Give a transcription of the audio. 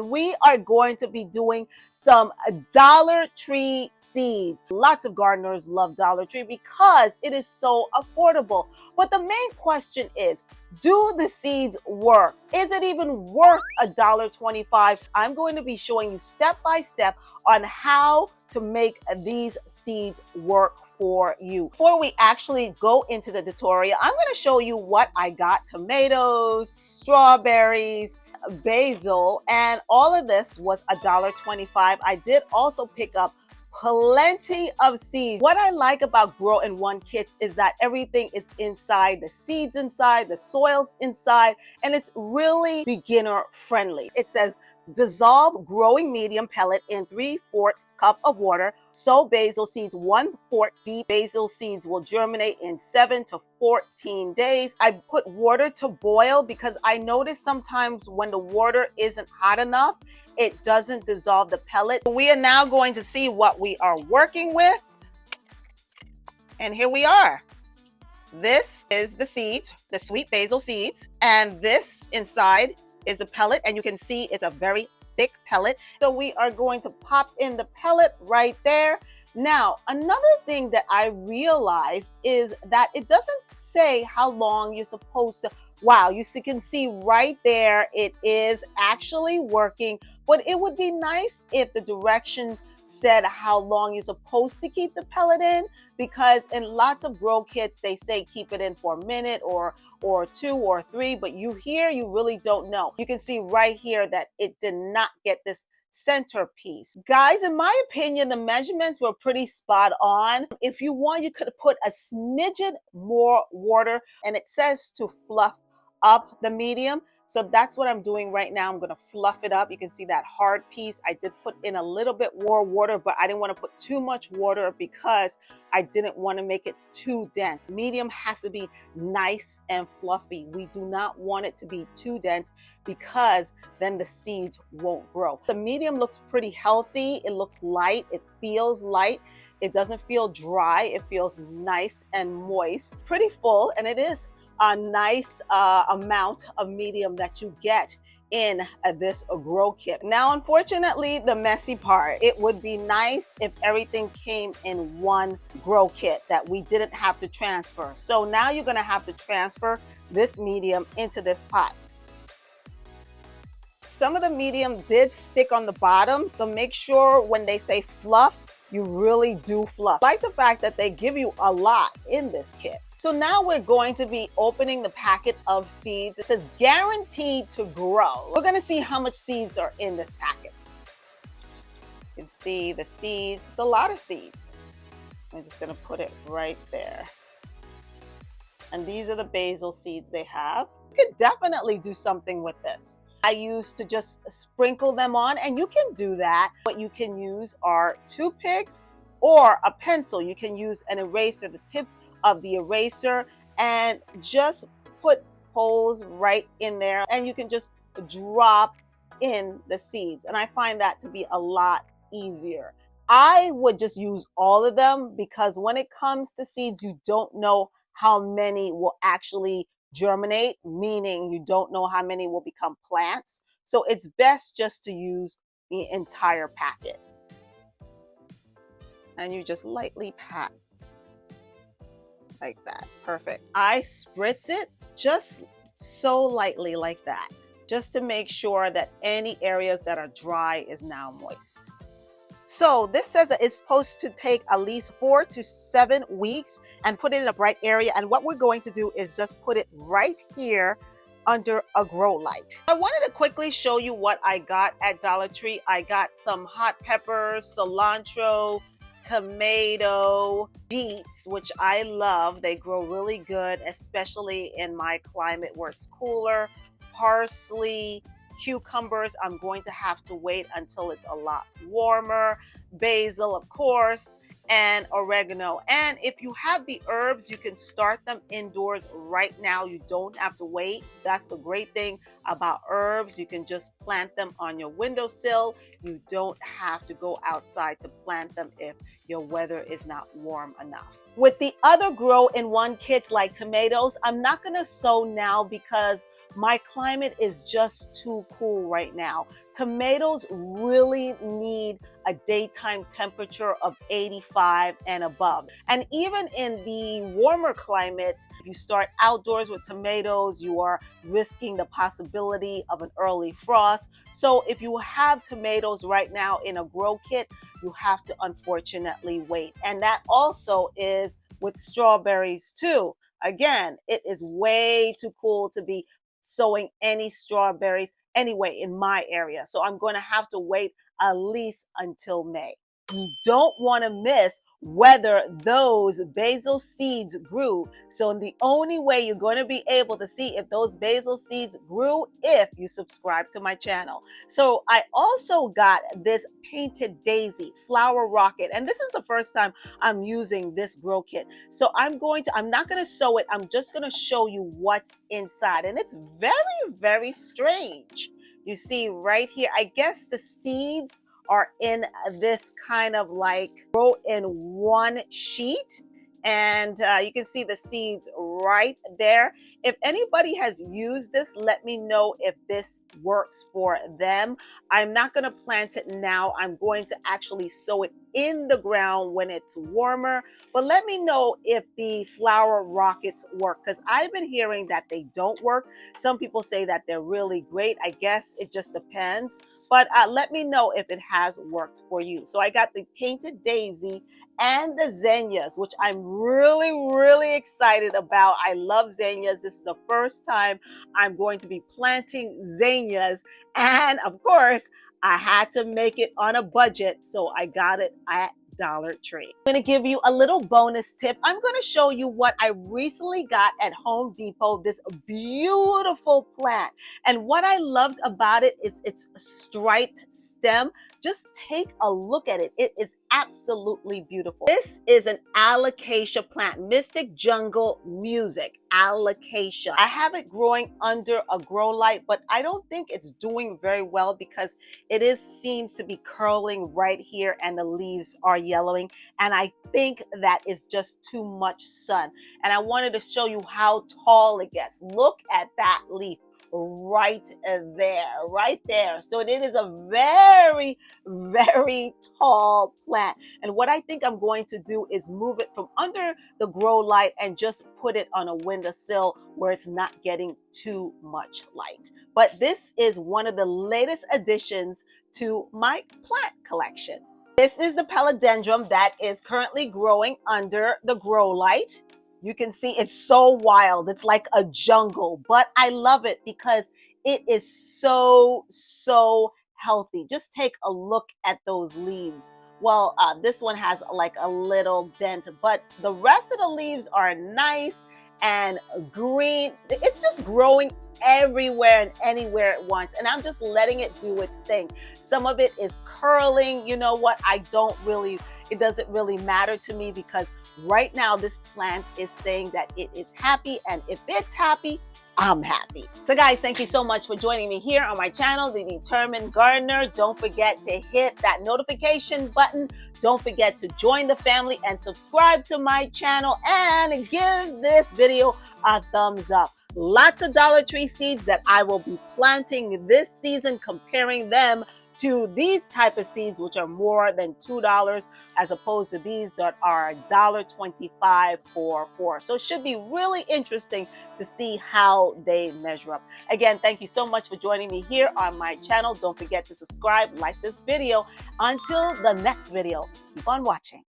We are going to be doing some Dollar Tree seeds. Lots of gardeners love Dollar Tree because it is so affordable. But the main question is, do the seeds work? Is it even worth $1.25? I'm going to be showing you step by step on how to make these seeds work for you. Before we actually go into the tutorial, I'm going to show you what I got: tomatoes, strawberries, basil, and all of this was $1.25. I did also pick up plenty of seeds. What I like about Grow in One kits is that everything is inside, the seeds inside, the soils inside, and it's really beginner friendly. It says dissolve growing medium pellet in 3/4 cup of water. Sow basil seeds 1/4 deep. Basil seeds will germinate in 7 to 14 days. I put water to boil because I notice sometimes when the water isn't hot enough, it doesn't dissolve the pellet. We are now going to see what we are working with. And here we are. This is the seeds, the sweet basil seeds, and this inside is the pellet, and you can see it's a very thick pellet. So we are going to pop in the pellet right there. Now, another thing that I realized is that it doesn't say how long you're supposed to. Wow, you can see right there, it is actually working, but it would be nice if the direction said how long you're supposed to keep the pellet in, because in lots of grow kits, they say keep it in for a minute or 2 or 3, but you really don't know. You can see right here that it did not get this centerpiece. Guys, in my opinion, the measurements were pretty spot on. If you want, you could put a smidgen more water, and it says to fluff up the medium. So that's what I'm doing right now. I'm going to fluff it up. You can see that hard piece. I did put in a little bit more water, but I didn't want to put too much water because I didn't want to make it too dense. Medium has to be nice and fluffy. We do not want it to be too dense because then the seeds won't grow. The medium looks pretty healthy. It looks light. It feels light. It doesn't feel dry. It feels nice and moist. Pretty full, and it is a nice amount of medium that you get in this grow kit. Now, unfortunately, the messy part, it would be nice if everything came in one grow kit that we didn't have to transfer. So now you're gonna have to transfer this medium into this pot. Some of the medium did stick on the bottom, so make sure when they say fluff, you really do fluff. I like the fact that they give you a lot in this kit. So now we're going to be opening the packet of seeds. It says guaranteed to grow. We're gonna see how much seeds are in this packet. You can see the seeds, it's a lot of seeds. I'm just gonna put it right there. And these are the basil seeds they have. You could definitely do something with this. I used to just sprinkle them on, and you can do that. What you can use are toothpicks or a pencil. You can use an eraser, the tip of the eraser, and just put holes right in there, and you can just drop in the seeds. And I find that to be a lot easier. I would just use all of them because when it comes to seeds, you don't know how many will actually germinate, meaning you don't know how many will become plants. So it's best just to use the entire packet. And you just lightly pat like that. Perfect. I spritz it just so lightly like that, just to make sure that any areas that are dry is now moist. So this says that it's supposed to take at least 4 to 7 weeks and put it in a bright area. And what we're going to do is just put it right here under a grow light. I wanted to quickly show you what I got at Dollar Tree. I got some hot peppers, cilantro, tomato, beets, which I love. They grow really good, especially in my climate where it's cooler. Parsley, cucumbers, I'm going to have to wait until it's a lot warmer. Basil, of course, and oregano. And if you have the herbs, you can start them indoors right now. You don't have to wait. That's the great thing about herbs. You can just plant them on your windowsill. You don't have to go outside to plant them if your weather is not warm enough. With the other grow in one kits like tomatoes, I'm not going to sow now because my climate is just too cool right now. Tomatoes really need a daytime temperature of 85 and above. And even in the warmer climates, if you start outdoors with tomatoes, you are risking the possibility of an early frost. So if you have tomatoes right now in a grow kit, you have to unfortunately wait. And that also is with strawberries too. Again, it is way too cool to be sowing any strawberries anyway in my area. So I'm going to have to wait at least until May. You don't want to miss whether those basil seeds grew. So the only way you're going to be able to see if those basil seeds grew if you subscribe to my channel. So I also got this painted daisy flower rocket, and this is the first time I'm using this grow kit. So I'm not going to sow it. I'm just going to show you what's inside, and it's very, very strange. You see right here, I guess the seeds are in this kind of like grow in one sheet, and you can see the seeds right there. If anybody has used this, let me know if this works for them. I'm not going to plant it now. I'm going to actually sow it in the ground when it's warmer, but let me know if the flower rockets work, because I've been hearing that they don't work. Some people say that they're really great. I guess it just depends, but let me know if it has worked for you. So I got the painted daisy and the zinnias, which I'm really, really excited about. I love zinnias. This is the first time I'm going to be planting zinnias, and of course I had to make it on a budget, so I got it at Dollar Tree. I'm going to give you a little bonus tip. I'm going to show you what I recently got at Home Depot, this beautiful plant. And what I loved about it is its striped stem. Just take a look at it. It is absolutely beautiful. This is an alocasia plant, Mystic Jungle Music alocasia. I have it growing under a grow light, but I don't think it's doing very well because it seems to be curling right here and the leaves are yellowing, and I think that is just too much sun. And I wanted to show you how tall it gets. Look at that leaf right there. So it is a very, very tall plant. And what I think I'm going to do is move it from under the grow light and just put it on a windowsill where it's not getting too much light. But this is one of the latest additions to my plant collection. This is the paludendrum that is currently growing under the grow light. You can see it's so wild. It's like a jungle, but I love it because it is so healthy. Just take a look at those leaves. Well, this one has like a little dent, but the rest of the leaves are nice and green. It's just growing everywhere and anywhere it wants, and I'm just letting it do its thing. Some of it is curling. You know what? It doesn't really matter to me because right now this plant is saying that it is happy, and if it's happy, I'm happy. So guys, thank you so much for joining me here on my channel, The Determined Gardener. Don't forget to hit that notification button. Don't forget to join the family and subscribe to my channel, and give this video a thumbs up. Lots of Dollar Tree seeds that I will be planting this season, comparing them to these type of seeds, which are more than $2 as opposed to these that are $1.25 for 4. So it should be really interesting to see how they measure up. Again, thank you so much for joining me here on my channel. Don't forget to subscribe, like this video. Until the next video, keep on watching.